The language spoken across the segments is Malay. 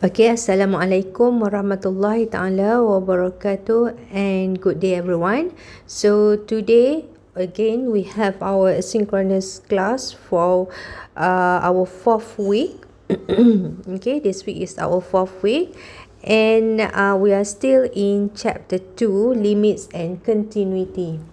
Okay, Assalamualaikum warahmatullahi ta'ala wabarakatuh, and good day everyone. So today again we have our asynchronous class for our fourth week. Okay, this week is our fourth week, and we are still in chapter 2, limits and continuity.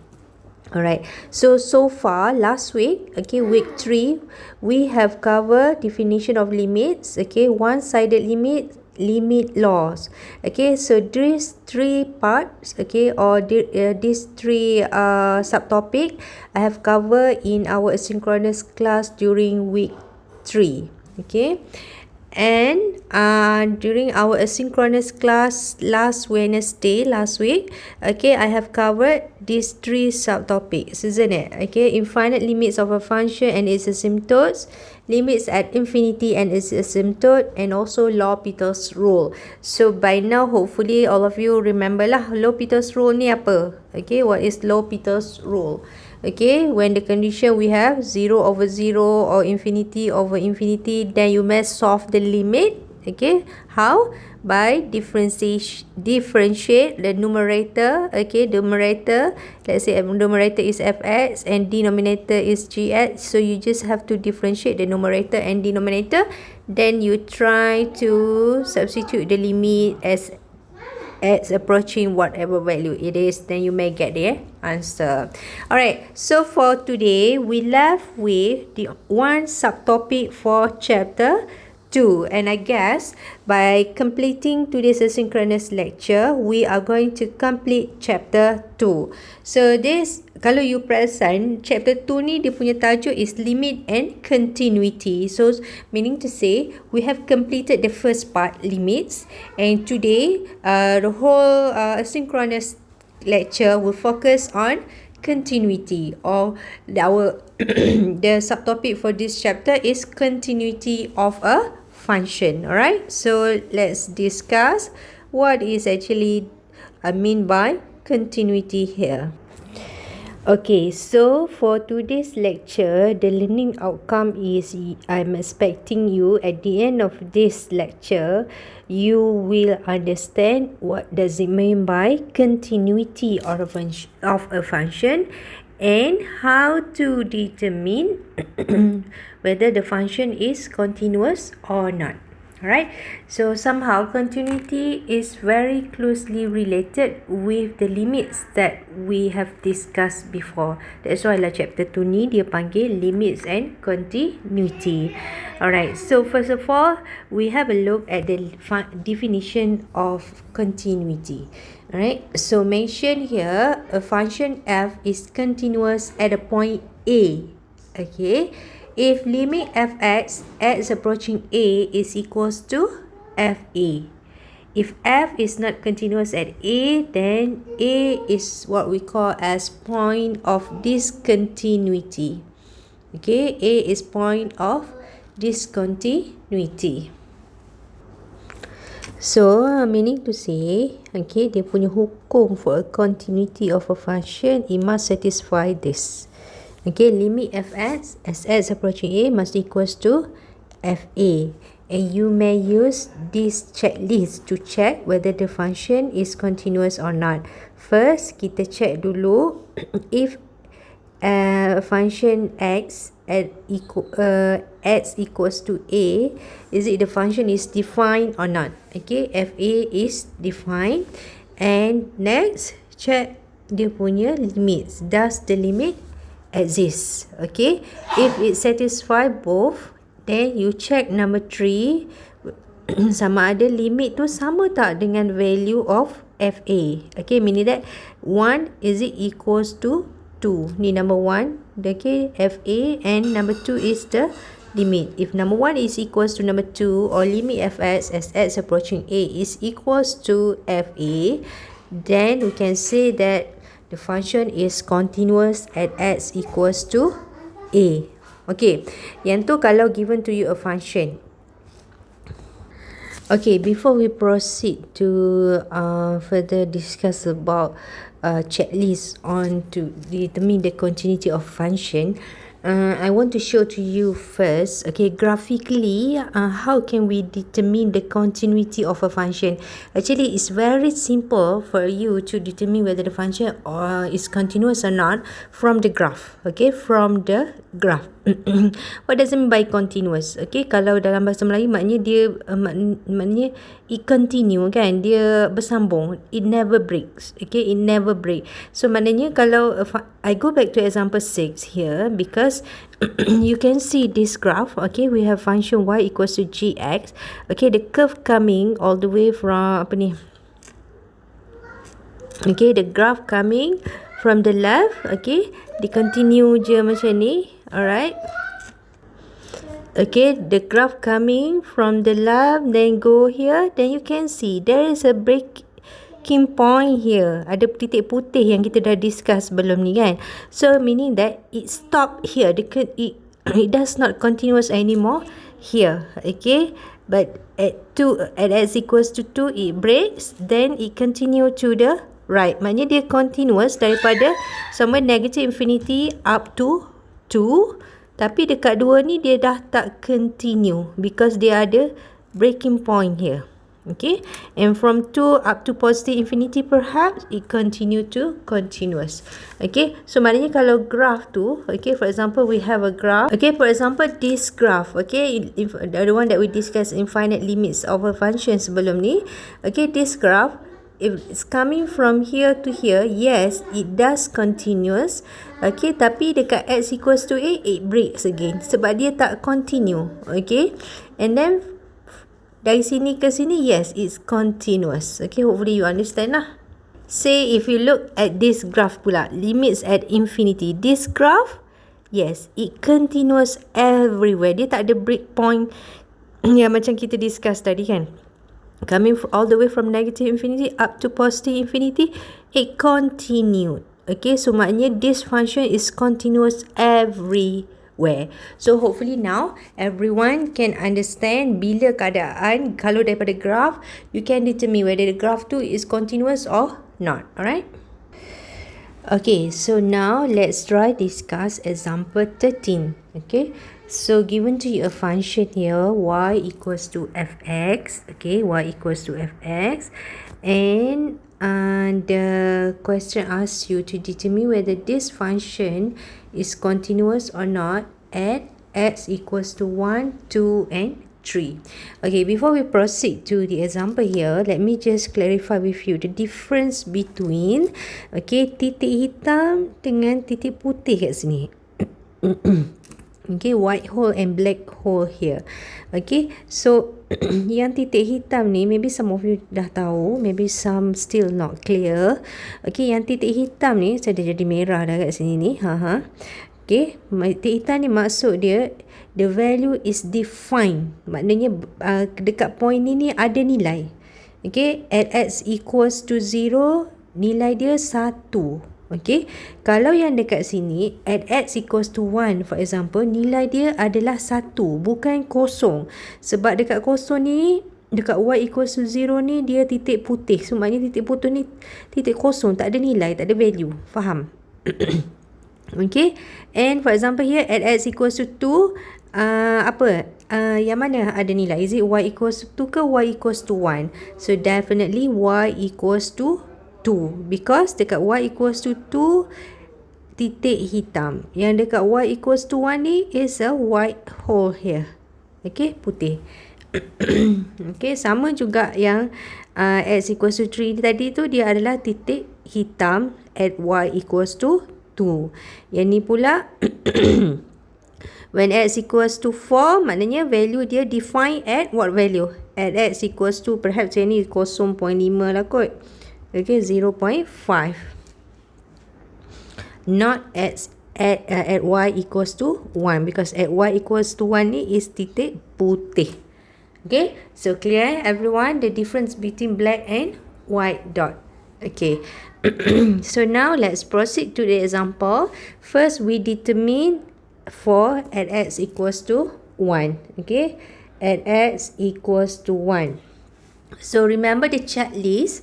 Alright, so far last week, okay, week 3, we have covered definition of limits, okay, one-sided limit laws. Okay, so these three parts, okay, or these three subtopic I have covered in our asynchronous class during week 3. Okay, and during our asynchronous class last week, okay, I have covered these three subtopics, isn't it? Okay, infinite limits of a function and its asymptotes, limits at infinity and its asymptote, and also L'Hopital's rule. So by now hopefully all of you remember lah L'Hopital's rule ni apa. Okay, what is L'Hopital's rule? Okay, when the condition we have 0 over 0 or infinity over infinity, then you must solve the limit. Okay, how? By differentiate the numerator. Okay, numerator, let's say numerator is fx and denominator is gx, so you just have to differentiate the numerator and denominator, then you try to substitute the limit as approaching whatever value it is, then you may get the answer. Alright, so for today we left with the one subtopic for chapter 2, and I guess by completing today's asynchronous lecture we are going to complete chapter 2. So this, kalau you perasan, chapter 2 ni dia punya tajuk is limit and continuity. So meaning to say we have completed the first part, limits, and today the whole asynchronous lecture will focus on continuity, or our the subtopic for this chapter is continuity of a function. Alright, so let's discuss what is actually I mean by continuity here. Okay, so for today's lecture, the learning outcome is I'm expecting you at the end of this lecture, you will understand what does it mean by continuity of a function and how to determine whether the function is continuous or not. Alright, so somehow continuity is very closely related with the limits that we have discussed before. That's why lah chapter 2 ni dia panggil limits and continuity. Alright, so first of all, we have a look at the definition of continuity. Alright, so mention here a function f is continuous at a point A. Okay, if limit fx as approaching a is equals to fa. If f is not continuous at a, then a is what we call as point of discontinuity. Okay, a is point of discontinuity. So meaning to say, okay, dia punya hukum for a continuity of a function, it must satisfy this. Okay, limit fx as x approaching a must equals to fa, and you may use this checklist to check whether the function is continuous or not. First, kita check dulu if function x equals to a, is it the function is defined or not? Okay, fa is defined, and next check dia punya limits. Does the limit exists? Okay, if it satisfy both, then you check number 3 sama ada limit tu sama tak dengan value of fa. Okay, meaning that 1 is it equals to 2, ni number 1, okay, fa, and number 2 is the limit. If number 1 is equals to number 2, or limit fx as x approaching a is equals to fa, then we can say that the function is continuous at x equals to a. Okay, yang tu kalau given to you a function. Okay, before we proceed to further discuss about checklist on to determine the continuity of function, I want to show to you first, okay, graphically, how can we determine the continuity of a function. Actually, it's very simple for you to determine whether the function is continuous or not from the graph, okay, from the graph. What does it mean by continuous? Okay, kalau dalam bahasa Melayu maknanya dia maknanya it continue kan, dia bersambung, it never breaks, okay, it never break. So maknanya kalau I go back to example 6 here, because you can see this graph, okay, we have function y equals to gx, okay, the curve coming all the way from apa ni, okay, the graph coming from the left, okay, dia continue je macam ni, alright. Okay, the graph coming from the left, then go here, then you can see there is a breaking point here. Ada titik putih yang kita dah discuss sebelum ni kan. So meaning that it stop here. It does not continuous anymore here. Okay, but at x equals to 2 it breaks, then it continue to the right. Maknanya dia continuous daripada somewhere negative infinity up to 2. Tapi dekat 2 ni dia dah tak continue because dia ada breaking point here. Okay. And from 2 up to positive infinity perhaps it continue to continuous. Okay. So maknanya kalau graph tu, okay, for example we have a graph. Okay, for example this graph, okay, the one that we discussed infinite limits of a function sebelum ni. Okay, this graph, if it's coming from here to here, yes, it does continuous. Okay, tapi dekat x equals to a, it breaks again. Sebab dia tak continue. Okay, and then dari sini ke sini, yes, it's continuous. Okay, hopefully you understand lah. Say if you look at this graph pula, limits at infinity. This graph, yes, it continuous everywhere. Dia tak ada break point yang macam kita discuss tadi kan. Coming all the way from negative infinity up to positive infinity, it continued. Okay, so maknanya this function is continuous everywhere. So hopefully now everyone can understand bila keadaan kalau daripada graph you can determine whether the graph tu is continuous or not. Alright. Okay, so now let's try discuss example 13. Okay, so given to you a function here y equals to fx, okay, y equals to fx, and the question asks you to determine whether this function is continuous or not at x equals to 1, 2 and 3. Okay, before we proceed to the example here, let me just clarify with you the difference between, okay, titik hitam dengan titik putih kat sini. Okay, white hole and black hole here. Okay, so yang titik hitam ni, maybe some of you dah tahu, maybe some still not clear. Okay, yang titik hitam ni, saya dah jadi merah dah kat sini ni. Okay, titik hitam ni maksud dia, the value is defined. Maknanya dekat point ni ada nilai. Okay, at x equals to 0, nilai dia 1. Okay, kalau yang dekat sini at x equals to 1 for example, nilai dia adalah 1, bukan kosong. Sebab dekat kosong ni, dekat y equals to 0 ni dia titik putih. So maknanya titik putih ni titik kosong, tak ada nilai, tak ada value. Faham? Okay, and for example here at x equals to 2, yang mana ada nilai? Is it y equals to 2 ke y equals to 1? So definitely y equals to 2, because dekat y equals to 2 titik hitam, yang dekat y equals to 1 ni is a white hole here. Okay, putih. Okay, sama juga yang x equals to 3 tadi tu, dia adalah titik hitam at y equals to 2. Yang ni pula when x equals to 4, maknanya value dia define at what value? At x equals to, perhaps yang ni 0.5 lah kot. Okay, 0.5. Not at y equals to 1, because at y equals to 1 ni is titik putih. Okay, so clear everyone the difference between black and white dot. Okay. So now let's proceed to the example. First we determine for at x equals to 1. Okay, at x equals to 1. So remember the checklist.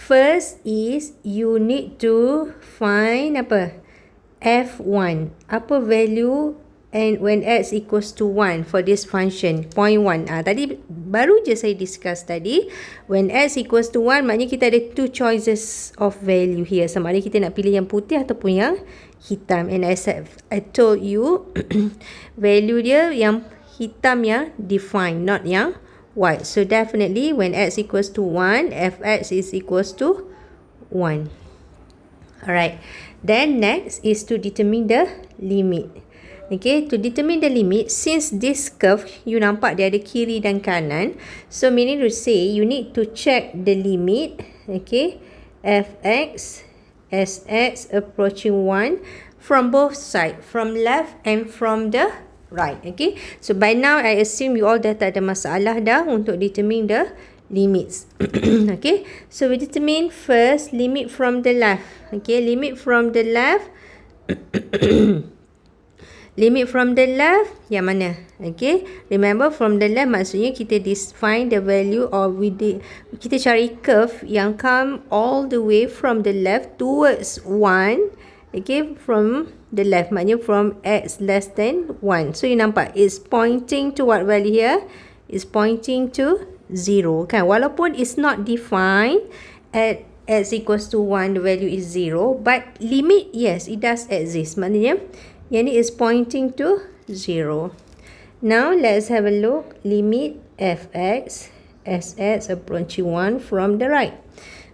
First is you need to find apa? f1. Apa value and when x equals to 1 for this function? 0.1. Tadi baru je saya discuss tadi. When x equals to 1, maknanya kita ada two choices of value here. Sama ada kita nak pilih yang putih ataupun yang hitam. And as I told you, value dia yang hitam yang define, not yang white. So definitely when x equals to 1, fx is equals to 1. Alright. Then next is to determine the limit. Okay, to determine the limit, since this curve, you nampak dia ada kiri dan kanan. So meaning to say, you need to check the limit, okay, fx, sx approaching 1 from both sides, from left and from the right. Okay, so by now I assume you all dah tak ada masalah dah untuk determine the limits. Okay, so we determine first limit from the left. Okay, limit from the left. Limit from the left yang mana? Okay, remember from the left maksudnya kita define the value or kita cari curve yang come all the way from the left towards 1. Okay, from the left maknanya from x less than 1. So you nampak it's pointing to what value here? It's pointing to 0 kan, walaupun it's not defined at x equals to 1 the value is 0, but limit yes it does exist, maknanya yang ni is pointing to 0. Now let's have a look limit fx sx approaching 1 from the right.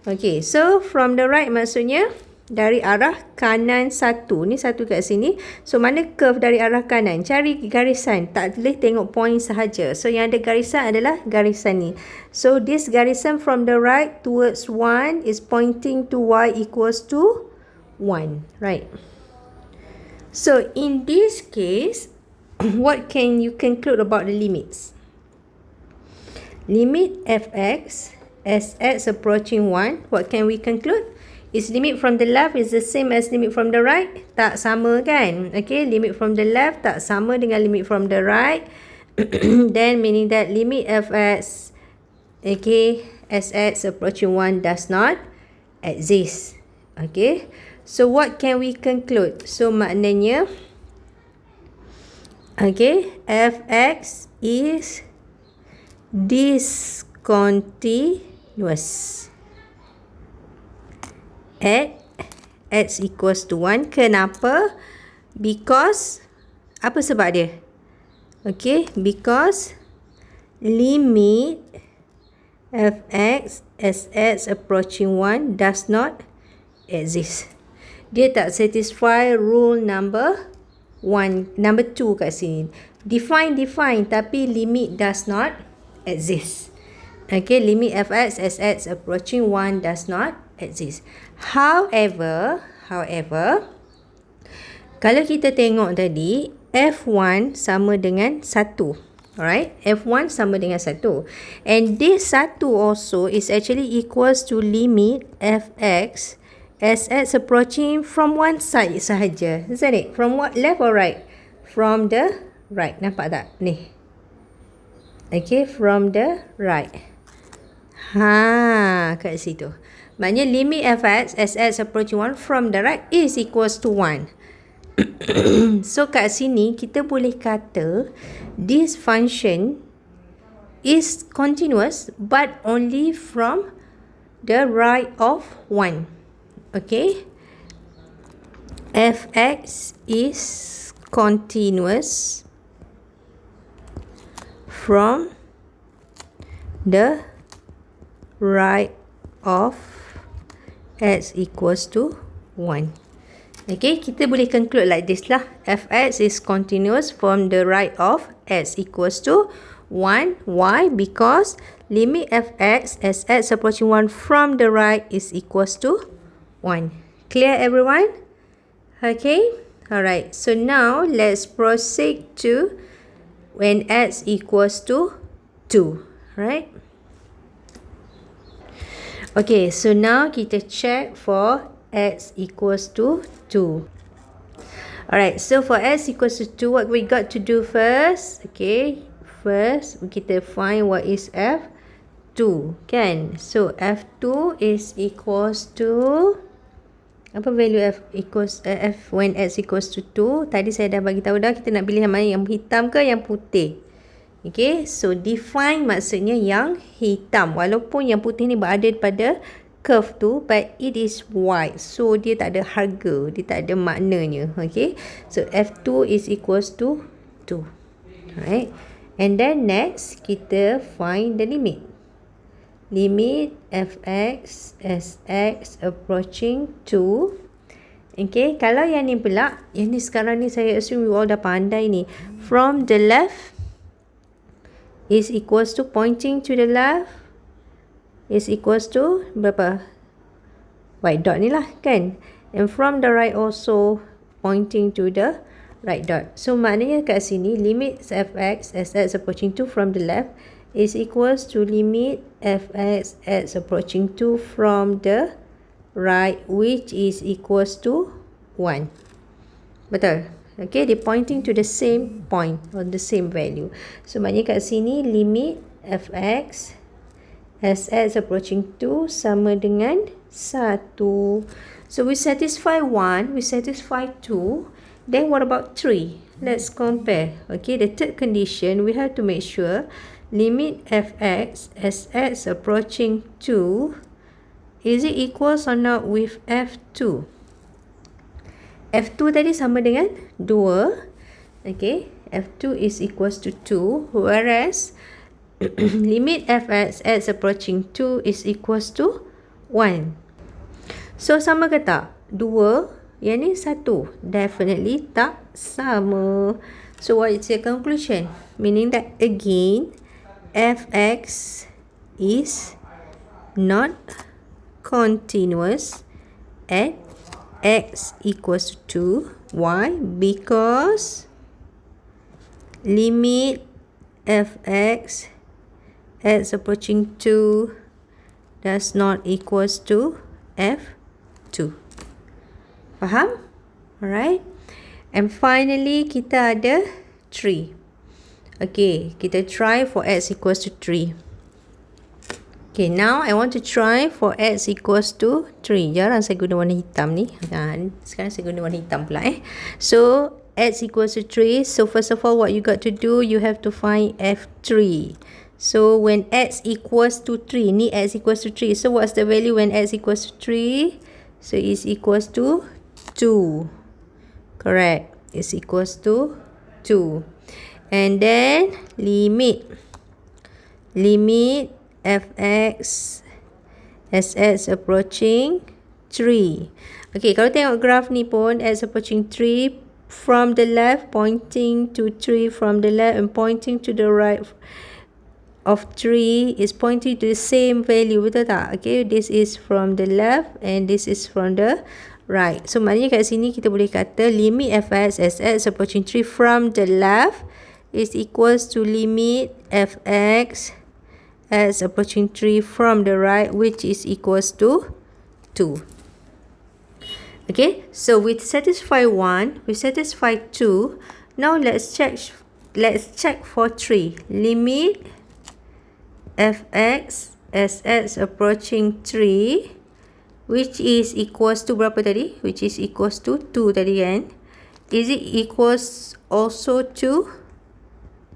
Okay, so from the right maksudnya dari arah kanan satu. Ni satu kat sini. So mana curve dari arah kanan? Cari garisan. Tak boleh tengok point sahaja. So yang ada garisan adalah garisan ni. So this garisan from the right towards 1 is pointing to y equals to 1. Right. So in this case, what can you conclude about the limits? Limit fx sx approaching 1, what can we conclude? Is limit from the left is the same as limit from the right? Tak sama kan? Okay, limit from the left tak sama dengan limit from the right. Then meaning that limit fx, okay, sx approaching 1 does not exist. Okay, so what can we conclude? So maknanya, okay, fx is discontinuous at x equals to 1. Kenapa? Because, apa sebab dia? Okay, because limit fx sx approaching 1 does not exist. Dia tak satisfy rule number 1, number 2 kat sini. Define, tapi limit does not exist. Okay, limit fx sx approaching 1 does not exist. However, kalau kita tengok tadi, f1 sama dengan 1. Alright, f1 sama dengan 1. And this 1 also is actually equals to limit fx sx approaching from one side sahaja. Isn't it? From what, left or right? From the right. Nampak tak? Ni. Okay, from the right. Kat situ. Maknanya limit fx sx approaching 1 from the right is equals to 1. So kat sini kita boleh kata this function is continuous but only from the right of 1. Okay, fx is continuous from the right of x equals to 1. Okay, kita boleh conclude like this lah. Fx is continuous from the right of x equals to 1. Why? Because limit fx as x approaching 1 from the right is equals to 1. Clear everyone? Okay, alright. So now let's proceed to when x equals to 2. Right? Okay, so now kita check for x equals to 2. Alright, so for x equals to 2, what we got to do first? Okay, first kita find what is f2, kan? So f2 is equals to Apa value f when x equals to 2? Tadi saya dah bagi tahu dah, kita nak pilih yang mana, yang hitam ke yang putih. Okay, so define maksudnya yang hitam. Walaupun yang putih ni berada pada curve tu, but it is white. So, dia tak ada harga, dia tak ada maknanya. Okay, so f2 is equals to 2. Alright, and then next, kita find the limit. Limit fx as x approaching 2. Okay, kalau yang ni pula, yang ni sekarang ni saya assume you all dah pandai ni. From the left is equals to, pointing to the left is equals to berapa? White dot ni lah kan. And from the right also pointing to the right dot. So maknanya kat sini limit fx as x approaching 2 from the left is equals to limit fx as approaching 2 from the right, which is equals to 1. Betul? Okay, they pointing to the same point or the same value. So maknanya kat sini limit fx as x approaching 2 sama dengan 1. So we satisfy 1, we satisfy 2. Then what about 3? Let's compare. Okay, the third condition, we have to make sure limit fx as x approaching 2, is it equals or not with f2? f2 tadi sama dengan 2. Okay, f2 is equals to 2, whereas limit fx as approaching 2 is equals to 1. So, sama ke tak? 2, yang ni 1. Definitely tak sama. So, what is your conclusion? Meaning that again, fx is not continuous at x equals to 2. Why? Because limit fx as approaching 2 does not equals to f2. Faham? Alright. And finally, kita ada 3. Okay, kita try for x equals to 3. Okay, now I want to try for x equals to 3. Jarang saya guna warna hitam ni. Sekarang saya guna warna hitam pula So, x equals to 3. So, first of all, what you got to do, you have to find f3. So, when x equals to 3, ni x equals to 3. So, what's the value when x equals to 3? So, it's equals to 2. Correct. It's equals to 2. And then limit fx as x approaching 3. Okay, kalau tengok graph ni pun, x approaching 3 from the left, pointing to 3 from the left and pointing to the right of 3 is pointing to the same value, betul tak? Okay, this is from the left and this is from the right. So, maknanya kat sini kita boleh kata limit fx as x approaching 3 from the left is equals to limit fx as approaching 3 from the right, which is equals to 2. Okay, so we satisfy 1, we satisfy 2. Now let's check for 3. Limit fx as x approaching 3, which is equals to berapa tadi? Which is equals to 2 tadi kan? Is it equals also to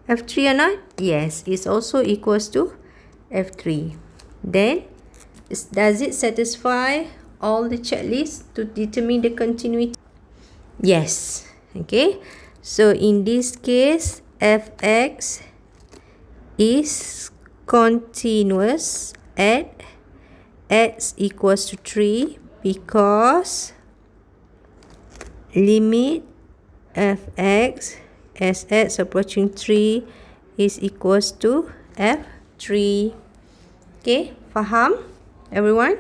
f3 or not? Yes, it's also equals to f3. Then, does it satisfy all the checklists to determine the continuity? Yes. Okay. So, in this case, fx is continuous at x equals to 3 because limit fx as x approaching 3 is equals to f3. Okay, faham everyone?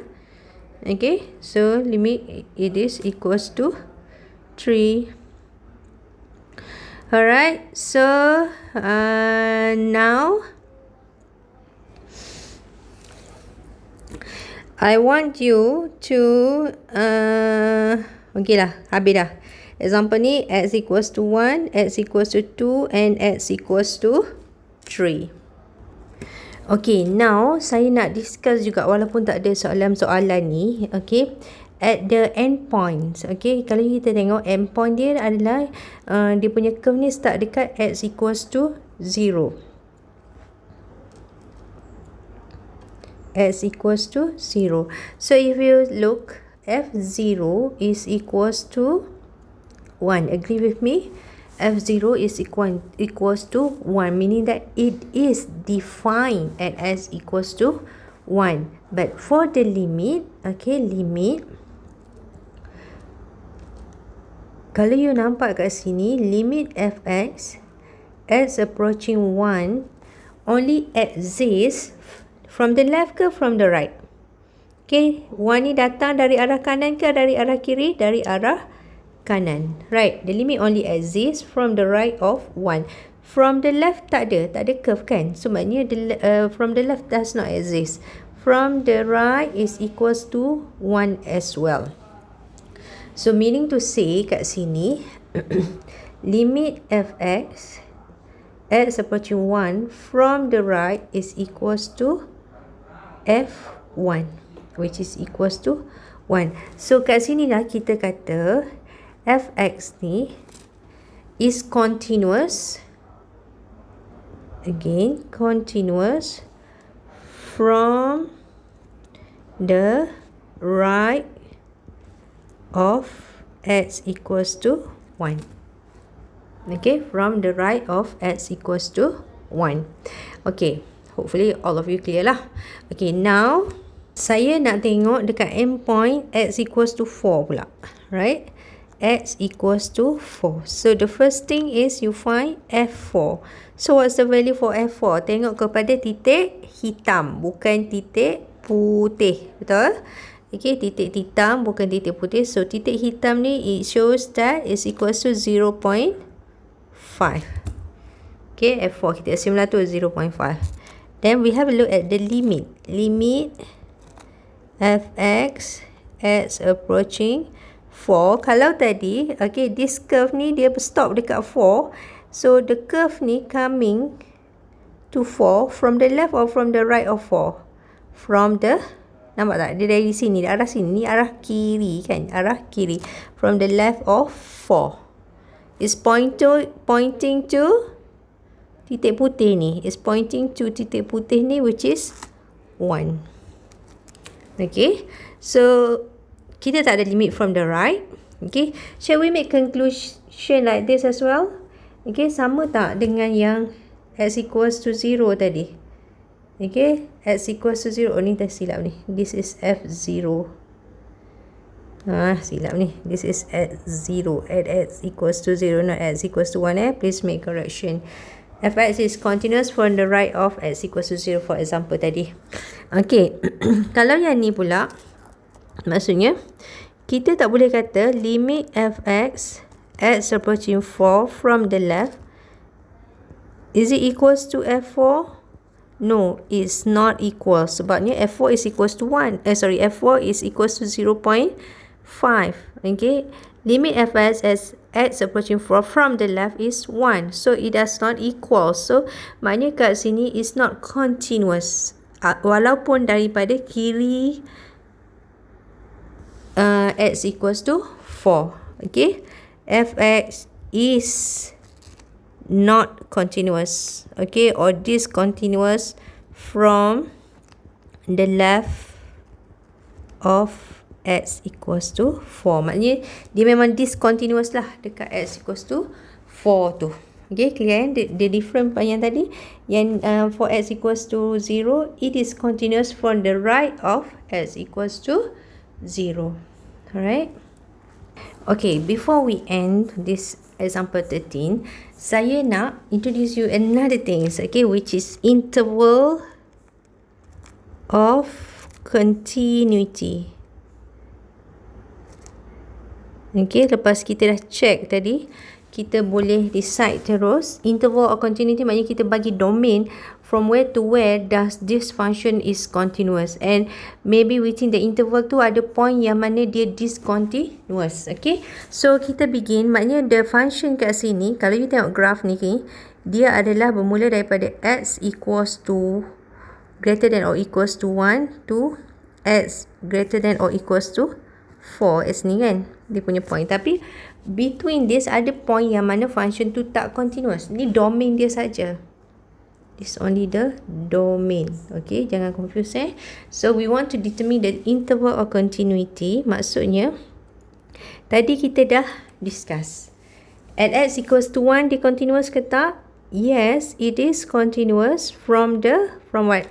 Okay, so limit it is equals to 3. Alright, so now I want you to okay lah, habis dah. Example ni, x equals to 1, x equals to 2 and x equals to 3. Okay, now saya nak discuss juga walaupun tak ada soalan-soalan ni. Okay, at the end points. Okay, kalau kita tengok end point dia adalah dia punya curve ni start dekat x equals to 0. X equals to 0. So if you look, f0 is equals to 1. Agree with me? F0 is equals to 1, meaning that it is defined at s equals to 1. But for the limit, okay, limit, kalau you nampak kat sini, limit fx as approaching 1 only exists from the left ke from the right? Okay, 1 ni datang dari arah kanan ke dari arah kiri? Dari arah kanan. Right, the limit only exists from the right of 1. From the left tak ada curve kan? So maknanya from the left does not exist. From the right is equals to 1 as well. So meaning to say kat sini limit fx as approaching 1 from the right is equals to f1, which is equals to 1. So kat sini lah kita kata fx ni is continuous, again continuous from the right of x equals to 1. Okay, from the right of x equals to 1. Okay, hopefully all of you clear lah. Okay, now saya nak tengok dekat end point x equals to 4 pula. Right, x equals to 4. So the first thing is you find f4. So what's the value for f4? Tengok kepada titik hitam, bukan titik putih. Betul? Okay, titik hitam bukan titik putih. So titik hitam ni it shows that is equals to 0.5. Okay, f4 kita assume lah tu 0.5. Then we have a look at the limit. Limit fx as approaching 4. Kalau tadi, okay, this curve ni dia stop dekat 4. So the curve ni coming to 4 from the left or from the right of 4? From the, nampak tak? Dia dari sini, arah sini. Ni arah kiri kan? Arah kiri. From the left of 4. It's pointing to titik putih ni. It's pointing to titik putih ni, which is 1. Okay. So, kita tak ada limit from the right. Okay. Shall we make conclusion like this as well? Okay. Sama tak dengan yang x equals to 0 tadi? Okay, x equals to 0. Oh, ni dah silap ni. This is f0. Silap ni. This is x0. At x equals to 0, not x equals to 1. Please make correction. Fx is continuous from the right of x equals to 0, for example tadi. Okay, kalau yang ni pula, maksudnya, kita tak boleh kata limit fx x approaching 4 from the left. Is it equals to f4? No, it's not equal. Sebabnya f4 is equals to 1. F4 is equals to 0.5. Okay. Limit fx as x approaching 4 from the left is 1. So, it does not equal. So, maknanya kat sini is not continuous. Walaupun daripada kiri x equals to 4. Okay. Fx is not continuous, okay, or discontinuous from the left of x equals to 4. Maknanya dia memang discontinuous lah dekat x equals to 4 tu. Okay, clear kan? The different yang tadi, yang for x equals to 0, it is continuous from the right of x equals to 0. Alright. Okay, before we end this example 13, saya nak introduce you another things, okay, which is interval of continuity. Okay, lepas kita dah check tadi, kita boleh decide terus. Interval of continuity maknanya kita bagi domain from where to where does this function is continuous, and maybe within the interval tu ada point yang mana dia discontinuous. Okay, so kita begin. Maknanya the function kat sini, kalau you tengok graph ni, dia adalah bermula daripada x equals to greater than or equals to 1 to x greater than or equals to 4 as ni kan, dia punya point. Tapi between this ada point yang mana function tu tak continuous. Ni domain dia saja. This only the domain. Okay, jangan confuse So we want to determine the interval of continuity. Maksudnya tadi kita dah discuss. At x equals to 1, dia continuous ke tak? Yes, it is continuous from what?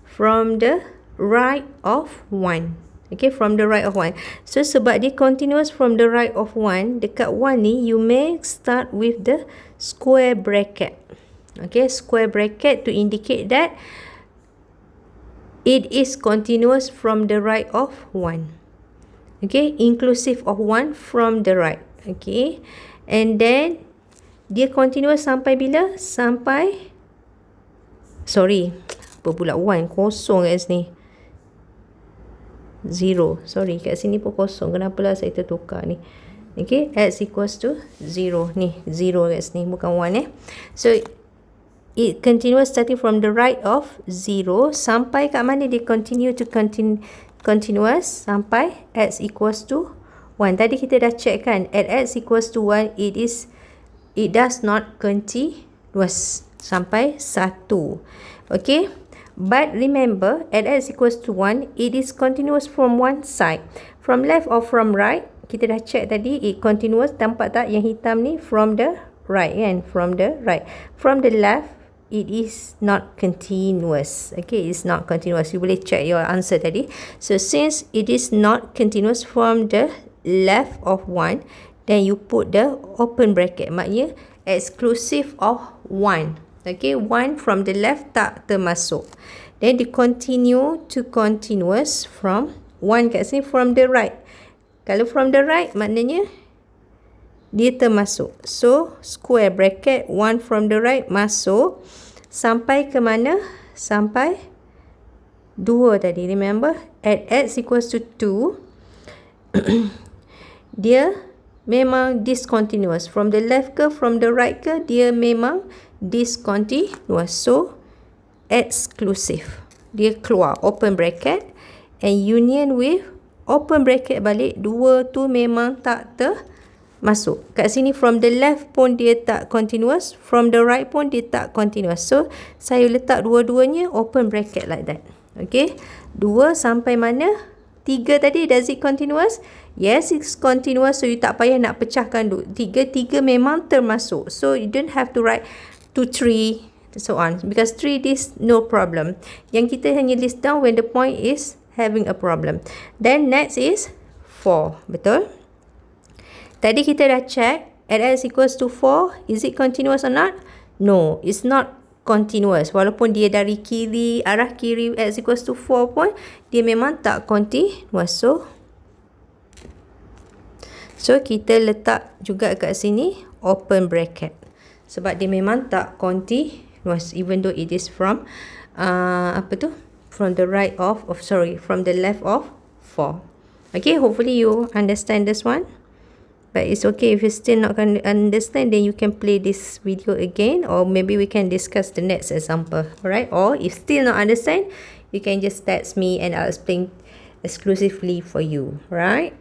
From the right of 1. Okay, from the right of 1. So sebab dia continuous from the right of 1, dekat 1 ni you may start with the square bracket. Okay, square bracket to indicate that it is continuous from the right of 1. Okay, inclusive of 1 from the right. Okay, and then dia continuous sampai bila? Sampai apa pula 1? Kosong kat sini. 0. Sorry, kat sini pun kosong. Kenapalah saya tertukar ni. Okay, x equals to 0. Ni, 0 kat sini. Bukan 1 So, it continuous starting from the right of 0. Sampai kat mana dia continue to continuous? Sampai x equals to 1. Tadi kita dah check kan. At x equals to 1, it does not continuous. Sampai 1. Okay. But remember, at x equals to 1, it is continuous from one side. From left or from right, kita dah check tadi, it continuous. Nampak tak yang hitam ni? From the right kan? From the right. From the left, it is not continuous. Okay, it's not continuous. You boleh check your answer tadi. So, since it is not continuous from the left of 1, then you put the open bracket. Maknanya, exclusive of 1. Okay, 1 from the left tak termasuk. Then, they continue to continuous from 1 kat sini from the right. Kalau from the right, maknanya dia termasuk. So, square bracket 1 from the right masuk. Sampai ke mana? Sampai 2 tadi. Remember? At x equals to 2, dia memang discontinuous. From the left ke, from the right ke, dia memang discontinuous. So, exclusive. Dia keluar. Open bracket. And union with open bracket balik. 2 tu memang tak masuk. Kat sini from the left pun dia tak continuous. From the right pun dia tak continuous. So, saya letak dua-duanya open bracket like that. Okay. 2 sampai mana? 3 tadi, does it continuous? Yes, it's continuous. So, you tak payah nak pecahkan 3 memang termasuk. So, you don't have to write 2, 3, and so on. Because 3 is no problem. Yang kita hanya list down when the point is having a problem. Then, next is 4. Betul? Tadi kita dah check, at x equals to 4, is it continuous or not? No, it's not continuous. Walaupun dia dari kiri, arah kiri x equals to 4 pun, dia memang tak continuous. So kita letak juga kat sini, open bracket. Sebab dia memang tak continuous, even though it is from, from the right of, from the left of 4. Okay, hopefully you understand this one. But it's okay if you still not going to understand, then you can play this video again, or maybe we can discuss the next example, alright? Or if still not understand, you can just text me and I'll explain exclusively for you, right?